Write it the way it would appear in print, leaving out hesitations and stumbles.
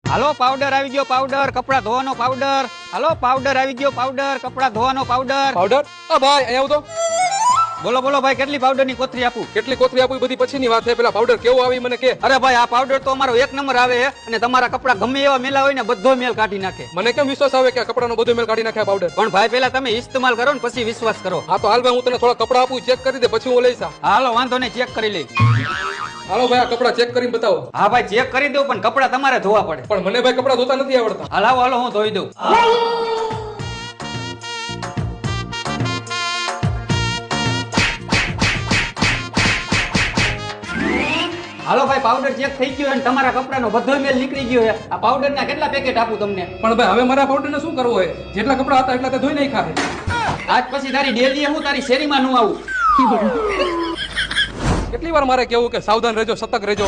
હાલો powder આવી ગયો, powder કપડા ધોવાનો પાવડર. હાલો પાવડર આવી ગયો, પાવડર કપડા ધોવાનો પાવડર. પાવડર? આ ભાઈ અહીંયા આવો તો. બોલો બોલો ભાઈ, કેટલી પાવડર ની કોથળી આપું? કેટલી કોથળી આપું એ બધી પછીની વાત છે, પેલા પાવડર કેવો આવી મને કે. અરે ભાઈ, આ પાવડર તો અમારો 1 નંબર આવે છે અને તમારા કપડા ગમે એવા મેલા હોય ને બધો મેલ કાઢી નાખે. મને કેમ વિશ્વાસ આવે કે આ કપડાનો બધો મેલ કાઢી નાખે આ પાવડર? પણ ભાઈ પેલા તમે ઇસ્તેમાલ કરો ને પછી વિશ્વાસ કરો. હા તો હાલ ભાઈ, હું તને થોડા કપડા આપું, ચેક કરી દે, પછી હું લઈશ. હાલો વાંધો નહીં, ચેક કરી લઈ. હાલો ભાઈ, આ કપડા ચેક કરીને બતાવો. હા ભાઈ, ચેક કરી દઉં પણ કપડા તમારે ધોવા પડે. પણ મને ભાઈ કપડા ધોતા નથી આવડતા. હાલો હાલો, હું ધોઈ દઉં. હાલો ભાઈ, પાવડર ચેક થઈ ગયો અને તમારા કપડાનો બધો મેલ નીકળી ગયો છે. આ પાવડર ના કેટલા પેકેટ આપું તમને? પણ ભાઈ હવે મારા પાવડર ને શું કરવું હોય? જેટલા કપડા હતા એટલા તે ધોઈ નાખ્યા છે. આજ પછી તારી ડેલી હું તારી શેરીમાં નું આવું. કેટલી વાર મારે કેવું કે સાવધાન રહેજો, સતર્ક રહેજો.